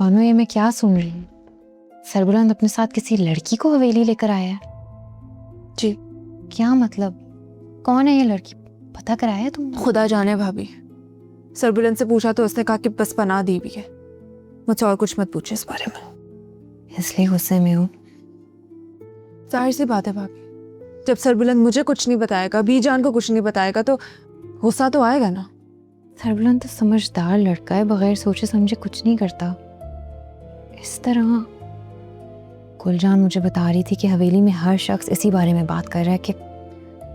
बानो, ये मैं क्या सुन रही हूँ? सरबुलंद अपने साथ किसी लड़की को हवेली लेकर आया है? जी। क्या मतलब? कौन है ये लड़की? पता कराया है तुमने? खुदा जाने भाभी, सरबुलंद से पूछा तो उसने कहा कि बस पनाह दी हुई है। मुझसे और कुछ मत पूछे इस बारे में। इसलिए गुस्से में हूँ। जाहिर सी बात है भाभी, जब सरबुलंद मुझे कुछ नहीं बताएगा, बीजान को कुछ नहीं बताएगा, तो गुस्सा तो आएगा ना। सरबुलंद तो समझदार लड़का है, बगैर सोचे समझे कुछ नहीं करता। इस तरह गुलजान मुझे बता रही थी कि हवेली में हर शख्स इसी बारे में बात कर रहा है कि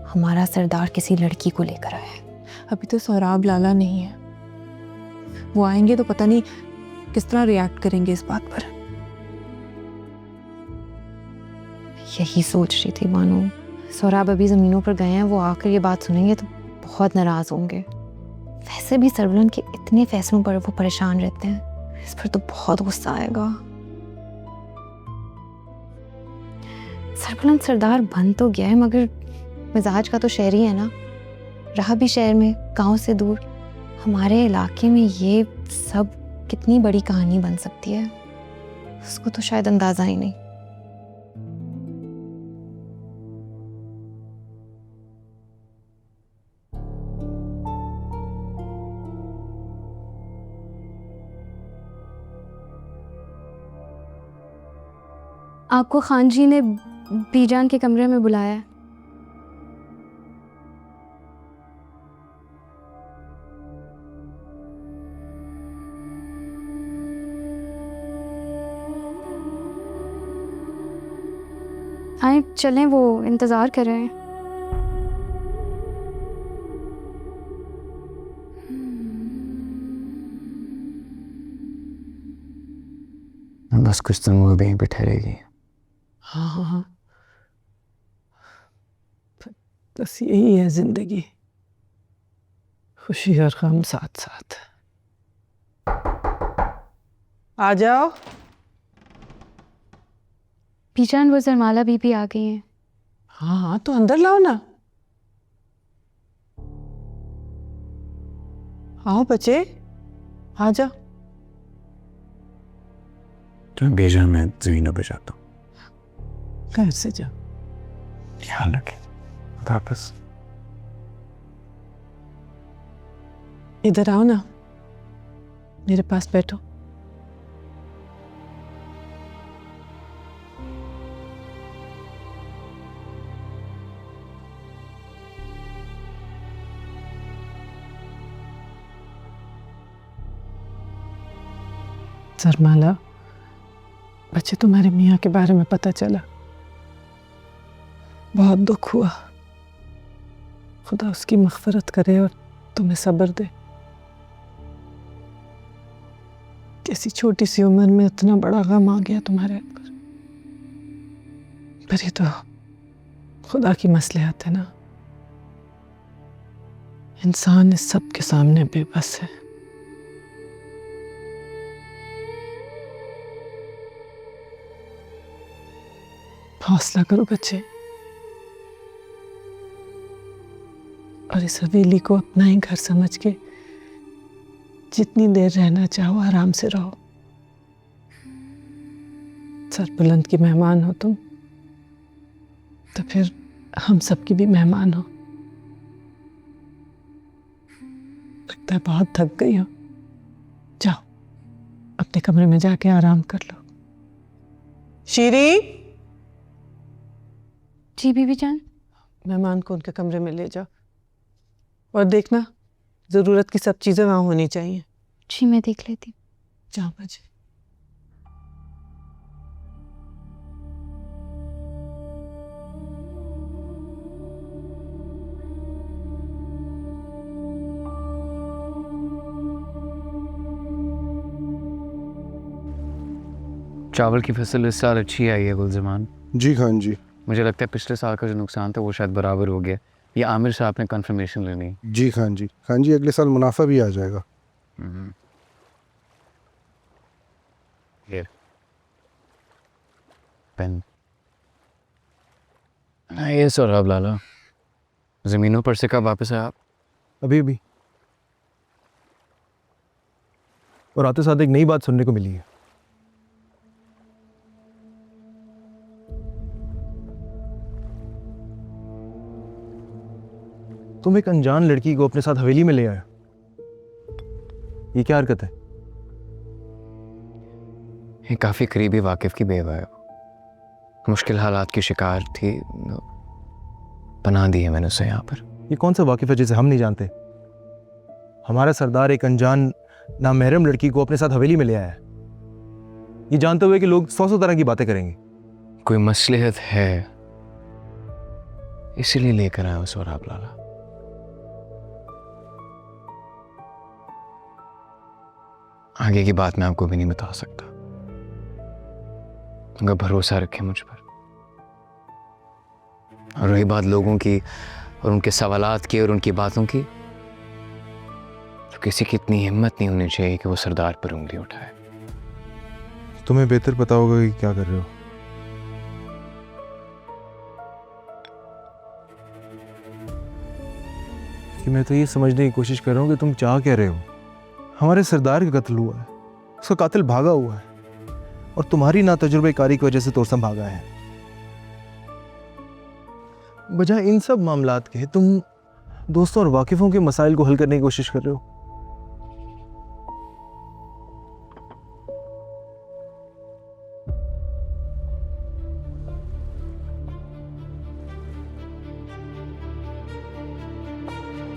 हमारा सरदार किसी लड़की को लेकर आया है। अभी तो सोहराब लाला नहीं है, वो आएंगे तो पता नहीं किस तरह रिएक्ट करेंगे इस बात पर। यही सोच रही थी बानो। सोहराब अभी जमीनों पर गए हैं, वो आकर ये बात सुनेंगे तो बहुत नाराज होंगे। वैसे भी सरबुलंद के इतने फैसलों पर वो परेशान रहते हैं, इस पर तो बहुत गुस्सा आएगा। सरबुलंद सरदार बन तो गया है, मगर मिजाज का तो शहरी है ना। रहा भी शहर में, गांव से दूर। हमारे इलाके में ये सब कितनी बड़ी कहानी बन सकती है, उसको तो शायद अंदाजा ही नहीं। आपको खान जी ने बीजान के कमरे में बुलाया है। आए चलें, वो इंतज़ार कर रहे हैं। बस कुछ दिन वो यहीं पे ठहरेगी। हाँ हाँ हाँ, बस यही है जिंदगी, खुशी और गम साथ साथ। आ जाओ। बीजान, वो जरमाला बीबी आ गई हैं। हाँ हाँ, तो अंदर लाओ ना। आओ बच्चे, आ जाओ। तुम्हें भेजा, मैं जमीनों पे जाता हूँ। घर से जाओ। ख्याल रखें। वापस इधर आओ ना, मेरे पास बैठो। सरमाला, बच्चे, तुम्हारे मियाँ के बारे में पता चला, बहुत दुख हुआ। खुदा उसकी मग़फ़िरत करे और तुम्हें सब्र दे। कैसी छोटी सी उम्र में इतना बड़ा गम आ गया तुम्हारे ऊपर। पर ये तो खुदा की मसलिहत है ना। इंसान इस सब के सामने बेबस है। हौसला करो बच्चे, और इस हवेली को अपना ही घर समझ के जितनी देर रहना चाहो आराम से रहो। सरबुलंद की मेहमान हो तुम, तो फिर हम सबकी भी मेहमान हो। लगता है बहुत थक गई हो, जाओ अपने कमरे में जाके आराम कर लो। शीरी, जी बीबी जान। मेहमान को उनके कमरे में ले जाओ, और देखना जरूरत की सब चीजें वहां होनी चाहिए। जी मैं देख लेती। जाओ बच्चे। चावल की फसल इस साल अच्छी आई है गुलजमान। जी खान जी। मुझे लगता है पिछले साल का जो नुकसान था वो शायद बराबर हो गया। ये आमिर साहब ने कंफर्मेशन लेनी। जी खान जी। खान जी, अगले साल मुनाफा भी आ जाएगा। ये पेन। ये सोहराब लाला, ज़मीनों पर से कब वापस आए आप? अभी भी। और आते साथ एक नई बात सुनने को मिली है। तुम एक अनजान लड़की को अपने साथ हवेली में ले आए, ये क्या हरकत है? ये काफ़ी करीबी वाकिफ की बेवा है। मुश्किल हालात की शिकार थी, पनाह दी है मैंने उसे यहाँ पर। ये कौन सा वाकिफ है जिसे हम नहीं जानते? हमारा सरदार एक अनजान नामहरम लड़की को अपने साथ हवेली में ले आया है, ये जानते हुए कि लोग 100 तरह की बातें करेंगे। कोई मसलहत है इसीलिए लेकर आया हूं सोहराब लाला। आगे की बात मैं आपको भी नहीं बता सकता, मगर भरोसा रखें मुझ पर। और रही बात लोगों की और उनके सवालात की और उनकी बातों की, तो किसी की इतनी हिम्मत नहीं होनी चाहिए कि वो सरदार पर उंगली उठाए। तुम्हें बेहतर पता होगा कि क्या कर रहे हो। कि मैं तो ये समझने की कोशिश कर रहा हूँ कि तुम चाह क्या रहे हो। हमारे सरदार का कत्ल हुआ है, उसका कातिल भागा हुआ है, और तुम्हारी नातजुर्बेकारी की वजह से तोरसम भागा है। बजाय इन सब मामलात के तुम दोस्तों और वाकिफों के मसाइल को हल करने की कोशिश कर रहे हो।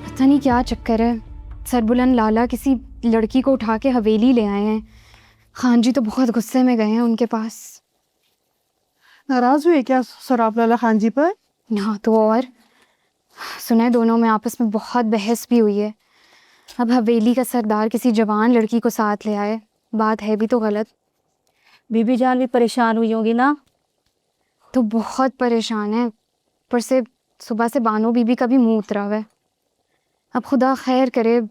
पता नहीं क्या चक्कर है, सरबुलंद लाला किसी लड़की को उठा के हवेली ले आए हैं। खान जी तो बहुत गुस्से में गए हैं उनके पास। नाराज हुए क्या सोहराब लाला खान जी पर? हाँ तो और सुना है दोनों में आपस में बहुत बहस भी हुई है। अब हवेली का सरदार किसी जवान लड़की को साथ ले आए, बात है भी तो गलत। बीबी जान भी परेशान हुई होगी ना? तो बहुत परेशान है, पर से सुबह से बानो बीबी का भी मुंह उतरा हुआ है। अब खुदा खैर करे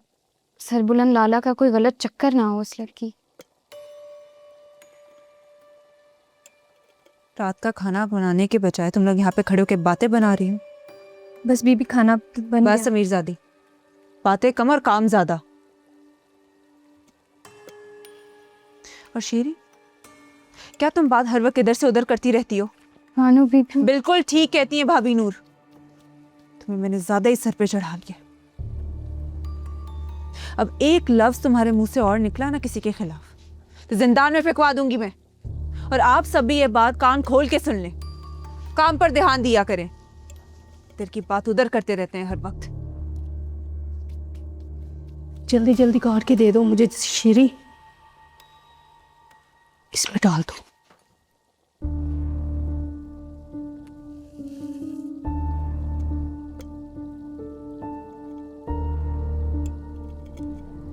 सरबुलंद लाला का कोई गलत चक्कर ना हो उस लड़की। रात का खाना बनाने के बजाय तुम लोग यहाँ पे खड़े होकर बातें बना रही हो। बस बीबी खाना बन बस गया। समीरजादी, बातें कम और काम ज्यादा। और शेरी, क्या तुम बात हर वक्त इधर से उधर करती रहती हो? बानो बीबी बिल्कुल ठीक कहती है भाभी नूर, तुम्हें मैंने ज्यादा ही सर पे चढ़ा लिया। अब एक लफ्ज तुम्हारे मुंह से और निकला ना किसी के खिलाफ तो जिंदान में फेंकवा दूंगी मैं। और आप सब भी ये बात कान खोल के सुन लें, काम पर ध्यान दिया करें। तेरे की बात उधर करते रहते हैं हर वक्त। जल्दी जल्दी काट के दे दो मुझे शीरी, इसमें डाल दो।